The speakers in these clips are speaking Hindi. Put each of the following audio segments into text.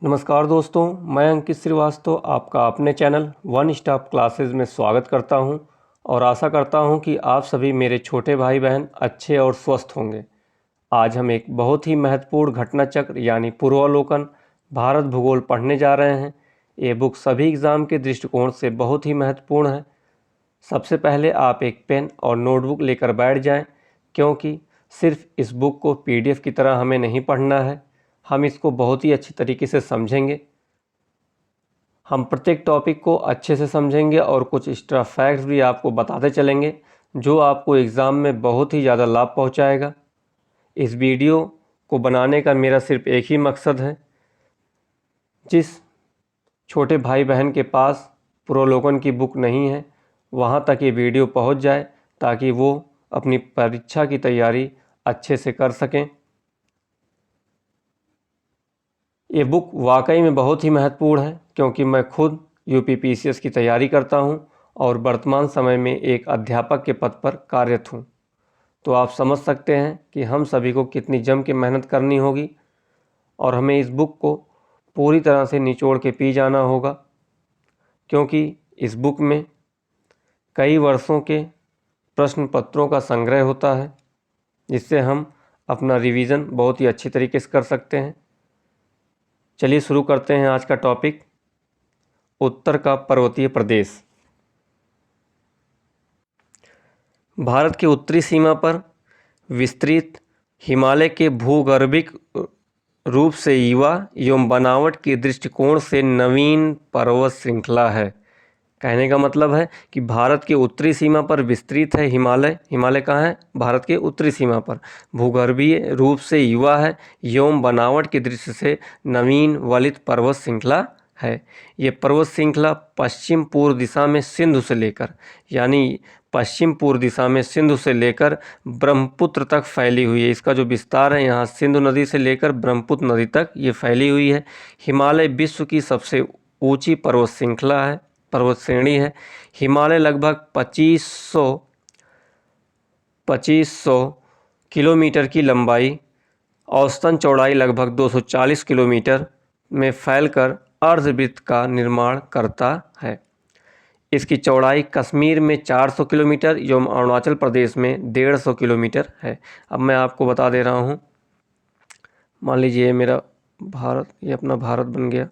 नमस्कार दोस्तों, मैं अंकित श्रीवास्तव आपका अपने चैनल वन स्टॉप क्लासेस में स्वागत करता हूं और आशा करता हूं कि आप सभी मेरे छोटे भाई बहन अच्छे और स्वस्थ होंगे। आज हम एक बहुत ही महत्वपूर्ण घटना चक्र यानी पूर्वावलोकन भारत भूगोल पढ़ने जा रहे हैं। ये बुक सभी एग्ज़ाम के दृष्टिकोण से बहुत ही महत्वपूर्ण है। सबसे पहले आप एक पेन और नोटबुक लेकर बैठ जाएं, क्योंकि सिर्फ इस बुक को PDF की तरह हमें नहीं पढ़ना है, हम इसको बहुत ही अच्छी तरीके से समझेंगे। हम प्रत्येक टॉपिक को अच्छे से समझेंगे और कुछ एक्स्ट्रा फैक्ट्स भी आपको बताते चलेंगे, जो आपको एग्ज़ाम में बहुत ही ज़्यादा लाभ पहुंचाएगा। इस वीडियो को बनाने का मेरा सिर्फ एक ही मकसद है, जिस छोटे भाई बहन के पास पूर्वावलोकन की बुक नहीं है वहाँ तक ये वीडियो पहुँच जाए, ताकि वो अपनी परीक्षा की तैयारी अच्छे से कर सकें। ये बुक वाकई में बहुत ही महत्वपूर्ण है, क्योंकि मैं खुद UP-PCS की तैयारी करता हूं और वर्तमान समय में एक अध्यापक के पद पर कार्यरत हूं। तो आप समझ सकते हैं कि हम सभी को कितनी जम के मेहनत करनी होगी और हमें इस बुक को पूरी तरह से निचोड़ के पी जाना होगा, क्योंकि इस बुक में कई वर्षों के प्रश्न पत्रों का संग्रह होता है, जिससे हम अपना रिवीजन बहुत ही अच्छी तरीके से कर सकते हैं। चलिए शुरू करते हैं आज का टॉपिक, उत्तर का पर्वतीय प्रदेश। भारत की उत्तरी सीमा पर विस्तृत हिमालय के भूगर्भिक रूप से युवा एवं बनावट के दृष्टिकोण से नवीन पर्वत श्रृंखला है। कहने का मतलब है कि भारत की उत्तरी सीमा पर विस्तृत है हिमालय। हिमालय कहाँ है? भारत के उत्तरी सीमा पर। भूगर्भीय रूप से युवा है एवं बनावट की दृष्टि से नवीन वलित पर्वत श्रृंखला है। ये पर्वत श्रृंखला पश्चिम पूर्व दिशा में सिंधु से लेकर पश्चिम पूर्व दिशा में सिंधु से लेकर ब्रह्मपुत्र तक फैली हुई है। इसका जो विस्तार है यहाँ सिंधु नदी से लेकर ब्रह्मपुत्र नदी तक ये फैली हुई है। हिमालय विश्व की सबसे ऊंची पर्वत श्रृंखला है, पर्वत श्रेणी है। हिमालय लगभग 2500 किलोमीटर की लंबाई, औसतन चौड़ाई लगभग 240 किलोमीटर में फैलकर अर्धवृत्त का निर्माण करता है। इसकी चौड़ाई कश्मीर में 400 किलोमीटर एवं अरुणाचल प्रदेश में 150 किलोमीटर है। अब मैं आपको बता दे रहा हूँ, मान लीजिए मेरा भारत, ये अपना भारत बन गया।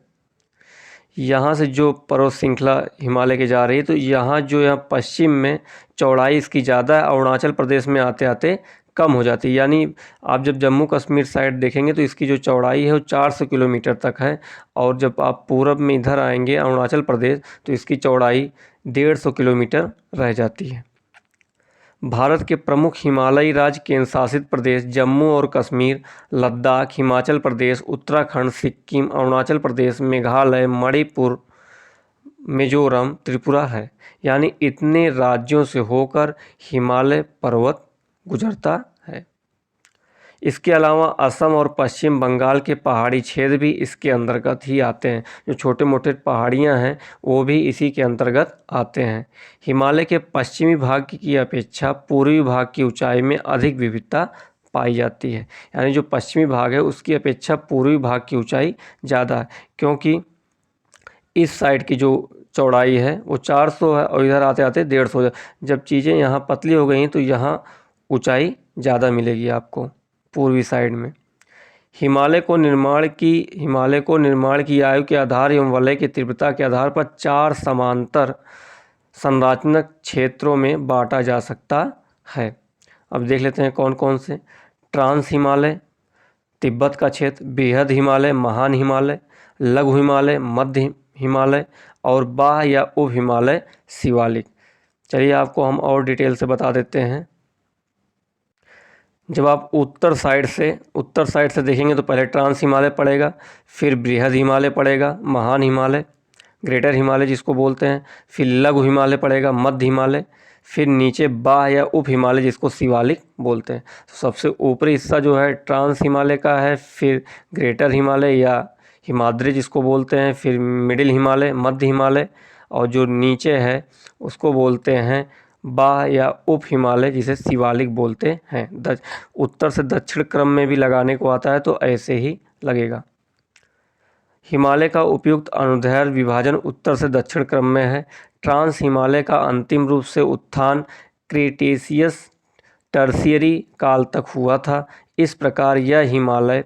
यहाँ से जो पर्वत श्रृंखला हिमालय के जा रही है, तो यहाँ जो यहाँ पश्चिम में चौड़ाई इसकी ज़्यादा है, अरुणाचल प्रदेश में आते आते कम हो जाती है। यानी आप जब जम्मू कश्मीर साइड देखेंगे तो इसकी जो चौड़ाई है वो 400 किलोमीटर तक है, और जब आप पूरब में इधर आएंगे अरुणाचल प्रदेश तो इसकी चौड़ाई 150 किलोमीटर रह जाती है। भारत के प्रमुख हिमालयी राज्य केंद्र शासित प्रदेश जम्मू और कश्मीर, लद्दाख, हिमाचल प्रदेश, उत्तराखंड, सिक्किम, अरुणाचल प्रदेश, मेघालय, मणिपुर, मिजोरम, त्रिपुरा है। यानी इतने राज्यों से होकर हिमालय पर्वत गुजरता है। इसके अलावा असम और पश्चिम बंगाल के पहाड़ी क्षेत्र भी इसके अंतर्गत ही आते हैं। जो छोटे मोटे पहाड़ियाँ हैं वो भी इसी के अंतर्गत आते हैं। हिमालय के पश्चिमी भाग की अपेक्षा पूर्वी भाग की ऊंचाई में अधिक विविधता पाई जाती है। यानी जो पश्चिमी भाग है उसकी अपेक्षा पूर्वी भाग की ऊंचाई ज़्यादा है, क्योंकि इस साइड की जो चौड़ाई है वो 400 है और इधर आते आते 150 हो। जब चीज़ें यहाँ पतली हो गई तो यहाँ ऊंचाई ज़्यादा मिलेगी आपको पूर्वी साइड में। हिमालय को निर्माण की आयु के आधार एवं वलय की तीव्रता के आधार पर 4 समांतर संरचनात्मक क्षेत्रों में बांटा जा सकता है। अब देख लेते हैं कौन कौन से। ट्रांस हिमालय, तिब्बत का क्षेत्र, बृहद हिमालय, महान हिमालय, लघु हिमालय, मध्य हिमालय और बाह्य या उप हिमालय शिवालिक। चलिए आपको हम और डिटेल से बता देते हैं। जब आप उत्तर साइड से देखेंगे तो पहले ट्रांस हिमालय पड़ेगा, फिर बृहद हिमालय पड़ेगा, महान हिमालय, ग्रेटर हिमालय जिसको बोलते हैं, फिर लघु हिमालय पड़ेगा, मध्य हिमालय, फिर नीचे बाह्य या उप हिमालय जिसको शिवालिक बोलते हैं। तो सबसे ऊपरी हिस्सा जो है ट्रांस हिमालय का है, फिर ग्रेटर हिमालय या हिमाद्री जिसको बोलते हैं, फिर मिडिल हिमालय, मध्य हिमालय, और जो नीचे है उसको बोलते हैं बाह्य या उप हिमालय जिसे शिवालिक बोलते हैं। उत्तर से दक्षिण क्रम में भी लगाने को आता है तो ऐसे ही लगेगा। हिमालय का उपयुक्त अनुदैर्ध्य विभाजन उत्तर से दक्षिण क्रम में है। ट्रांस हिमालय का अंतिम रूप से उत्थान क्रेटेशियस टर्शियरी काल तक हुआ था। इस प्रकार यह हिमालय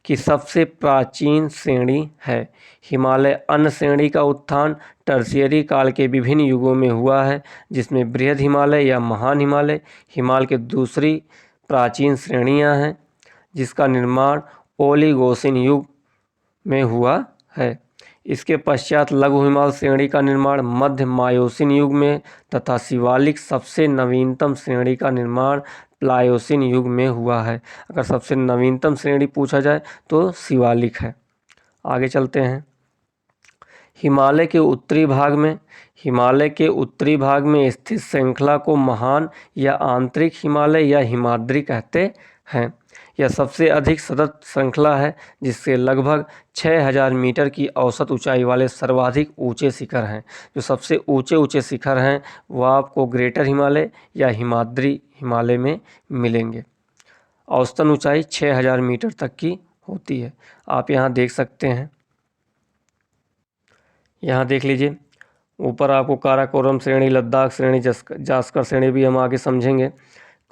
की सबसे प्राचीन श्रेणी है। हिमालय अन्य श्रेणी का उत्थान टर्शियरी काल के विभिन्न युगों में हुआ है, जिसमें बृहद हिमालय या महान हिमालय हिमालय की दूसरी प्राचीन श्रेणियां हैं, जिसका निर्माण ओलिगोसिन युग में हुआ है। इसके पश्चात लघु हिमालय श्रेणी का निर्माण मध्य मायोसिन युग में तथा शिवालिक सबसे नवीनतम श्रेणी का निर्माण प्लायोसिन युग में हुआ है। अगर सबसे नवीनतम श्रेणी पूछा जाए तो शिवालिक है। आगे चलते हैं। हिमालय के उत्तरी भाग में स्थित श्रृंखला को महान या आंतरिक हिमालय या हिमाद्री कहते हैं। यह सबसे अधिक सतत श्रृंखला है, जिससे लगभग 6000 मीटर की औसत ऊंचाई वाले सर्वाधिक ऊंचे शिखर हैं। जो सबसे ऊंचे शिखर हैं वो आपको ग्रेटर हिमालय या हिमाद्री हिमालय में मिलेंगे। औसतन ऊंचाई 6000 मीटर तक की होती है। आप यहाँ देख सकते हैं, यहाँ देख लीजिए ऊपर आपको काराकोरम श्रेणी, लद्दाख श्रेणी, जास्कर श्रेणी भी हम आगे समझेंगे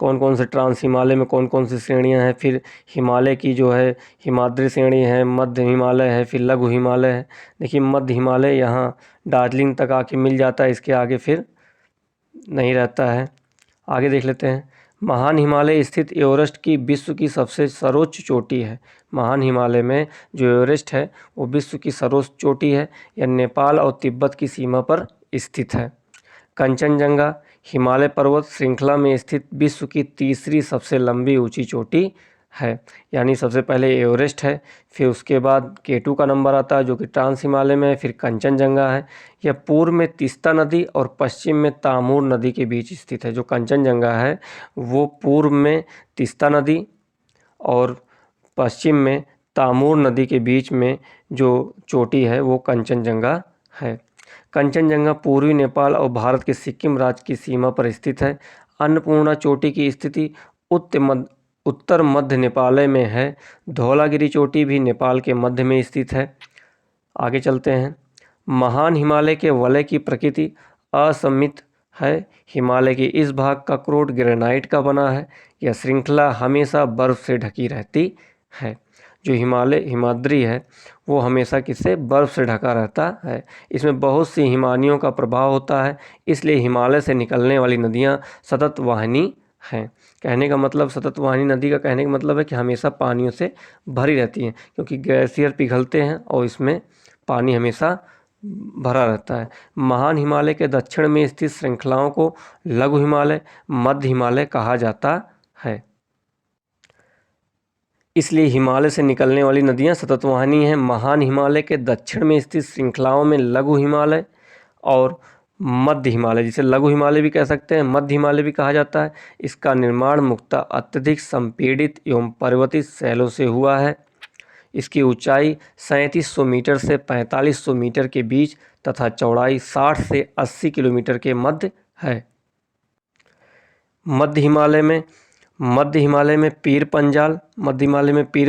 कौन कौन से ट्रांस हिमालय में कौन कौन सी श्रेणियां हैं। फिर हिमालय की जो है हिमाद्री श्रेणी है, मध्य हिमालय है, फिर लघु हिमालय है। देखिए मध्य हिमालय यहाँ दार्जिलिंग तक आके मिल जाता है, इसके आगे फिर नहीं रहता है। आगे देख लेते हैं। महान हिमालय स्थित एवरेस्ट की विश्व की सबसे सर्वोच्च चोटी है। महान हिमालय में जो एवरेस्ट है वो विश्व की सर्वोच्च चोटी है। यह नेपाल और तिब्बत की सीमा पर स्थित है। कंचनजंगा हिमालय पर्वत श्रृंखला में स्थित विश्व की तीसरी सबसे लंबी ऊंची चोटी है। यानी सबसे पहले एवरेस्ट है, फिर उसके बाद केटू का नंबर आता है जो कि ट्रांस हिमालय में है, फिर कंचनजंगा है। यह पूर्व में तीस्ता नदी और पश्चिम में तामूर नदी के बीच स्थित है। जो कंचनजंगा है वो पूर्व में तीस्ता नदी और पश्चिम में तामूर नदी के बीच में जो चोटी है वो कंचनजंगा है। कंचनजंगा पूर्वी नेपाल और भारत के सिक्किम राज्य की सीमा पर स्थित है। अन्नपूर्णा चोटी की स्थिति उत्तर मध्य नेपाल में है। धौलागिरी चोटी भी नेपाल के मध्य में स्थित है। आगे चलते हैं। महान हिमालय के वलय की प्रकृति असममित है। हिमालय के इस भाग का क्रोट ग्रेनाइट का बना है। यह श्रृंखला हमेशा बर्फ से ढकी रहती है। जो हिमालय हिमाद्री है वो हमेशा किससे बर्फ़ से ढका रहता है। इसमें बहुत सी हिमानियों का प्रभाव होता है, इसलिए हिमालय से निकलने वाली नदियाँ सतत वाहिनी हैं। कहने का मतलब सतत वाहिनी नदी का कहने का मतलब है कि हमेशा पानियों से भरी रहती हैं, क्योंकि ग्लेशियर पिघलते हैं और इसमें पानी हमेशा भरा रहता है। महान हिमालय के दक्षिण में स्थित श्रृंखलाओं को लघु हिमालय, मध्य हिमालय कहा जाता है। इसलिए हिमालय से निकलने वाली नदियाँ सततवाहिनी हैं। महान हिमालय के दक्षिण में स्थित श्रृंखलाओं में लघु हिमालय और मध्य हिमालय, जिसे लघु हिमालय भी कह सकते हैं, मध्य हिमालय भी कहा जाता है। इसका निर्माण मुख्यतः अत्यधिक संपीड़ित एवं पर्वतीय शैलों से हुआ है। इसकी ऊंचाई 3700 मीटर से 4500 मीटर के बीच तथा चौड़ाई 60 से 80 किलोमीटर के मध्य है। मध्य हिमालय में पीर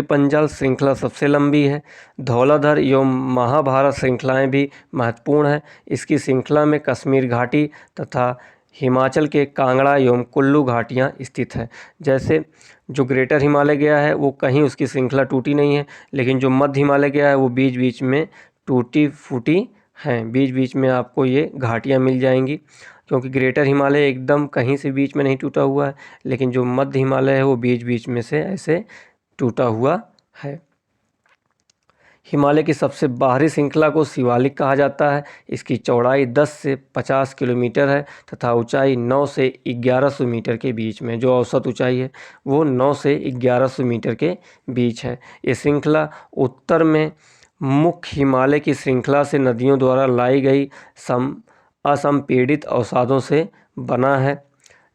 पंजाल श्रृंखला सबसे लंबी है। धौलाधर एवं महाभारत श्रृंखलाएं भी महत्वपूर्ण हैं। इसकी श्रृंखला में कश्मीर घाटी तथा हिमाचल के कांगड़ा एवं कुल्लू घाटियां स्थित हैं। जैसे जो ग्रेटर हिमालय गया है वो कहीं उसकी श्रृंखला टूटी नहीं है, लेकिन जो मध्य हिमालय गया है वो बीच बीच में टूटी फूटी हैं। बीच बीच में आपको ये घाटियां मिल जाएंगी, क्योंकि ग्रेटर हिमालय एकदम कहीं से बीच में नहीं टूटा हुआ है, लेकिन जो मध्य हिमालय है वो बीच बीच में से ऐसे टूटा हुआ है। हिमालय की सबसे बाहरी श्रृंखला को शिवालिक कहा जाता है। इसकी चौड़ाई 10 से 50 किलोमीटर है तथा ऊंचाई 9 से 1100 मीटर के बीच में, जो औसत ऊंचाई है वो 9 से 1100 मीटर के बीच है। ये श्रृंखला उत्तर में मुख्य हिमालय की श्रृंखला से नदियों द्वारा लाई गई असंपीड़ित अवसादों से बना है।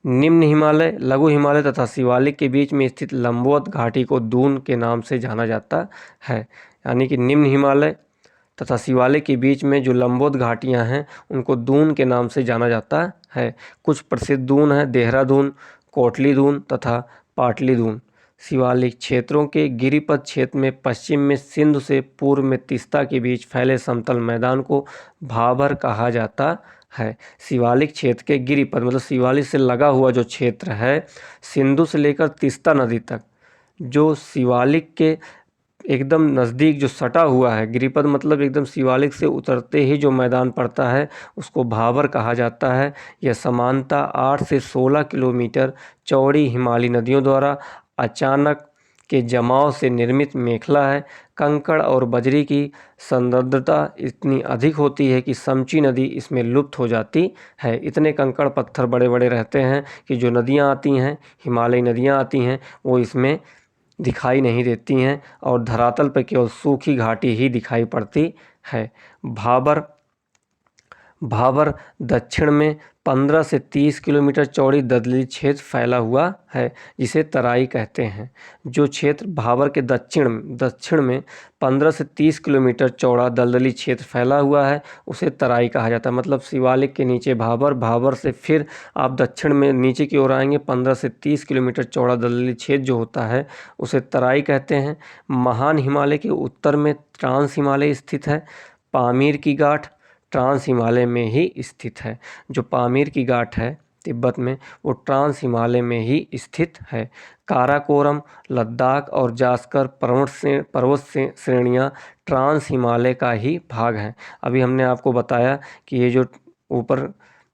निम्न हिमालय, लघु हिमालय तथा शिवालिक के बीच में स्थित लंबवत घाटी को दून के नाम से जाना जाता है। यानी कि निम्न हिमालय तथा शिवालिक के बीच में जो लंबवत घाटियां हैं उनको दून के नाम से जाना जाता है। कुछ प्रसिद्ध दून हैं देहरादून, कोटली दून तथा पाटली दून। शिवालिक क्षेत्रों के गिरिपथ क्षेत्र में पश्चिम में सिंधु से पूर्व में तीस्ता के बीच फैले समतल मैदान को भाबर कहा जाता है। शिवालिक क्षेत्र के गिरिपथ मतलब शिवालिक से लगा हुआ जो क्षेत्र है, सिंधु से लेकर तीस्ता नदी तक, जो शिवालिक के एकदम नज़दीक जो सटा हुआ है, गिरिपथ मतलब एकदम शिवालिक से उतरते ही जो मैदान पड़ता है उसको भाबर कहा जाता है। यह समानता 8 से 16 किलोमीटर चौड़ी हिमालयी नदियों द्वारा अचानक के जमाव से निर्मित मेखला है। कंकड़ और बजरी की सांद्रता इतनी अधिक होती है कि समची नदी इसमें लुप्त हो जाती है। इतने कंकड़ पत्थर बड़े बड़े रहते हैं कि जो नदियाँ आती हैं, हिमालयी नदियाँ आती हैं, वो इसमें दिखाई नहीं देती हैं और धरातल पर केवल सूखी घाटी ही दिखाई पड़ती है। भाबर दक्षिण में 15 से 30 किलोमीटर चौड़ी दलदली क्षेत्र फैला हुआ है, जिसे तराई कहते हैं। जो क्षेत्र भाबर के दक्षिण में 15 से 30 किलोमीटर चौड़ा दलदली क्षेत्र फैला हुआ है उसे तराई कहा जाता है। मतलब शिवालिक के नीचे भाबर से फिर आप दक्षिण में नीचे की ओर आएंगे, 15 से 30 किलोमीटर चौड़ा दलदली क्षेत्र जो होता है उसे तराई कहते हैं। महान हिमालय के उत्तर में ट्रांस हिमालय स्थित है। पामीर की गांठ ट्रांस हिमालय में ही स्थित है। जो पामीर की गांठ है तिब्बत में, वो ट्रांस हिमालय में ही स्थित है। काराकोरम, लद्दाख और जास्कर पर्वत श्रेणियाँ ट्रांस हिमालय का ही भाग हैं। अभी हमने आपको बताया कि ये जो ऊपर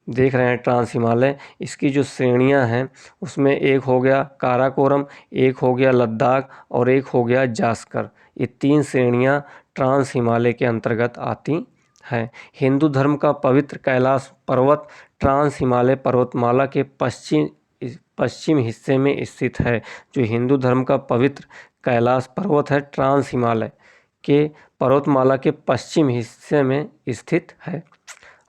देख रहे हैं ट्रांस हिमालय, इसकी जो श्रेणियाँ हैं उसमें एक हो गया काराकोरम, एक हो गया लद्दाख और एक हो गया जास्कर। ये 3 श्रेणियाँ ट्रांस हिमालय के अंतर्गत आती है। हिंदू धर्म का पवित्र कैलाश पर्वत ट्रांस हिमालय पर्वतमाला के पश्चिम हिस्से में स्थित है। जो हिंदू धर्म का पवित्र कैलाश पर्वत है ट्रांस हिमालय के पर्वतमाला के पश्चिम हिस्से में स्थित है।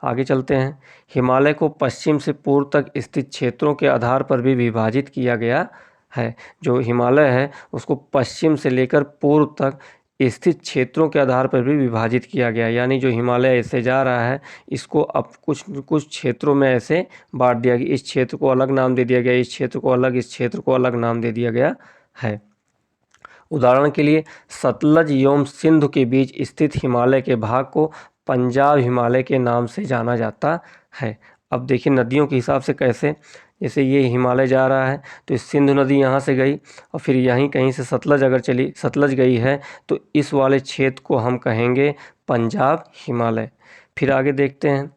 आगे चलते हैं। हिमालय को पश्चिम से पूर्व तक स्थित क्षेत्रों के आधार पर भी विभाजित किया गया है। जो हिमालय है उसको पश्चिम से लेकर पूर्व तक स्थित क्षेत्रों के आधार पर भी विभाजित किया गया, यानी जो हिमालय ऐसे जा रहा है इसको अब कुछ क्षेत्रों में ऐसे बांट दिया गया। इस क्षेत्र को अलग नाम दे दिया गया, इस क्षेत्र को अलग, इस क्षेत्र को अलग नाम दे दिया गया है। उदाहरण के लिए सतलज एवं सिंधु के बीच स्थित हिमालय के भाग को पंजाब हिमालय के नाम से जाना जाता है। अब देखिए नदियों के हिसाब से कैसे, जैसे ये हिमालय जा रहा है तो सिंधु नदी यहाँ से गई और फिर यहीं कहीं से सतलज गई है तो इस वाले क्षेत्र को हम कहेंगे पंजाब हिमालय। फिर आगे देखते हैं।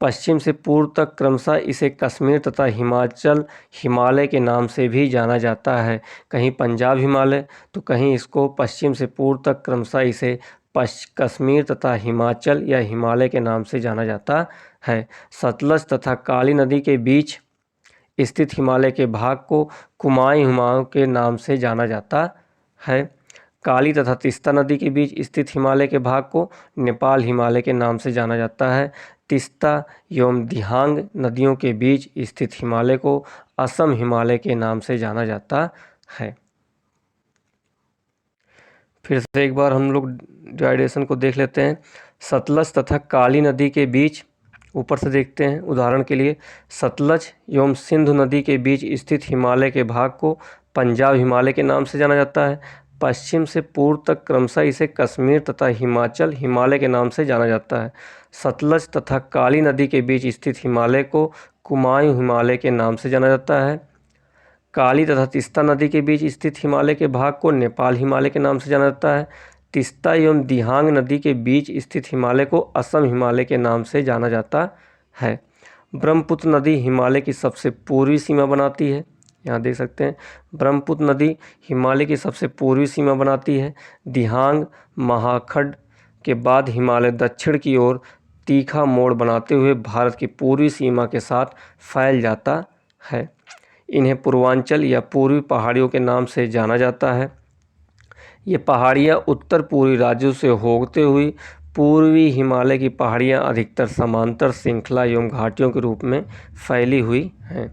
पश्चिम से पूर्व तक क्रमशः इसे कश्मीर तथा हिमाचल हिमालय के नाम से भी जाना जाता है। कहीं पंजाब हिमालय तो कहीं इसको पश्चिम से पूर्व तक क्रमशः इसे कश्मीर तथा हिमाचल या हिमालय के नाम से जाना जाता है। सतलज तथा काली नदी के बीच स्थित हिमालय के भाग को कुमाऊं हिमालय के नाम से जाना जाता है। काली तथा तीस्ता नदी के बीच स्थित हिमालय के भाग को नेपाल हिमालय के नाम से जाना जाता है। तीस्ता एवं दिहांग नदियों के बीच स्थित हिमालय को असम हिमालय के नाम से जाना जाता है। फिर से एक बार हम लोग डिवाइडेशन को देख लेते हैं। सतलज तथा काली नदी के बीच, ऊपर से देखते हैं उदाहरण के लिए, सतलज एवं सिंधु नदी के बीच स्थित हिमालय के भाग को पंजाब हिमालय के नाम से जाना जाता है। पश्चिम से पूर्व तक क्रमशः इसे कश्मीर तथा हिमाचल हिमालय के नाम से जाना जाता है। सतलज तथा काली नदी के बीच स्थित हिमालय को कुमाऊं हिमालय के नाम से जाना जाता है। काली तथा तीस्ता नदी के बीच स्थित हिमालय के भाग को नेपाल हिमालय के नाम से जाना जाता है। तीस्ता एवं दिहांग नदी के बीच स्थित हिमालय को असम हिमालय के नाम से जाना जाता है। ब्रह्मपुत्र नदी हिमालय की सबसे पूर्वी सीमा बनाती है। यहाँ देख सकते हैं ब्रह्मपुत्र नदी हिमालय की सबसे पूर्वी सीमा बनाती है। दिहांग महाखंड के बाद हिमालय दक्षिण की ओर तीखा मोड़ बनाते हुए भारत की पूर्वी सीमा के साथ फैल जाता है। इन्हें पूर्वांचल या पूर्वी पहाड़ियों के नाम से जाना जाता है। ये पहाड़ियाँ उत्तर पूर्वी राज्यों से होते हुई पूर्वी हिमालय की पहाड़ियाँ अधिकतर समांतर श्रृंखला एवं घाटियों के रूप में फैली हुई हैं।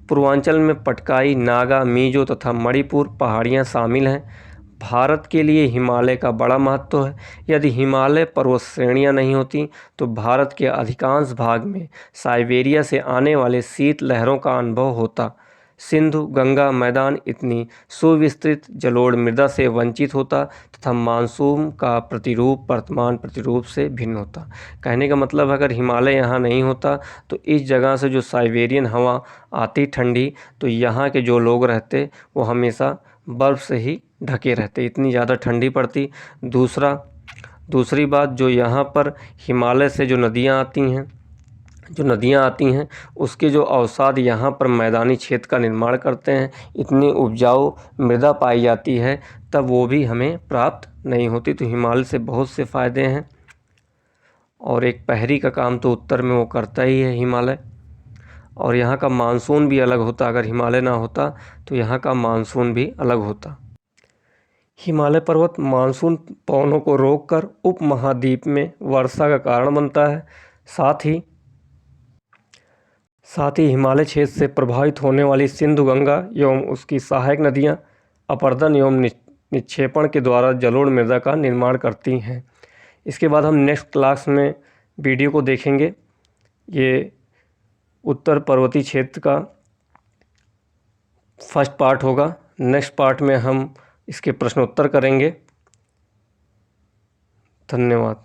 पूर्वांचल में पटकाई, नागा, मिजो तथा मणिपुर पहाड़ियाँ शामिल हैं। भारत के लिए हिमालय का बड़ा महत्व है। यदि हिमालय पर्वत श्रेणियाँ नहीं होती तो भारत के अधिकांश भाग में साइबेरिया से आने वाले शीत लहरों का अनुभव होता। सिंधु गंगा मैदान इतनी सुविस्तृत जलोढ़ मृदा से वंचित होता तथा मानसून का प्रतिरूप वर्तमान प्रतिरूप से भिन्न होता। कहने का मतलब अगर हिमालय यहाँ नहीं होता तो इस जगह से जो साइबेरियन हवा आती ठंडी, तो यहाँ के जो लोग रहते वो हमेशा बर्फ़ से ही ढके रहते, इतनी ज़्यादा ठंडी पड़ती। दूसरी बात, जो यहाँ पर हिमालय से जो नदियाँ आती हैं उसके जो अवसाद यहाँ पर मैदानी क्षेत्र का निर्माण करते हैं, इतनी उपजाऊ मृदा पाई जाती है, तब वो भी हमें प्राप्त नहीं होती। तो हिमालय से बहुत से फ़ायदे हैं और एक पहरी का काम तो उत्तर में वो करता ही है हिमालय। और यहाँ का मानसून भी अलग होता, अगर हिमालय ना होता तो यहाँ का मानसून भी अलग होता। हिमालय पर्वत मानसून पवनों को रोककर उपमहाद्वीप में वर्षा का कारण बनता है। साथ ही हिमालय क्षेत्र से प्रभावित होने वाली सिंधु गंगा एवं उसकी सहायक नदियाँ अपरदन एवं निक्षेपण के द्वारा जलोढ़ मृदा का निर्माण करती हैं। इसके बाद हम नेक्स्ट क्लास में वीडियो को देखेंगे। ये उत्तर पर्वतीय क्षेत्र का फर्स्ट पार्ट होगा। नेक्स्ट पार्ट में हम इसके प्रश्नोत्तर करेंगे। धन्यवाद।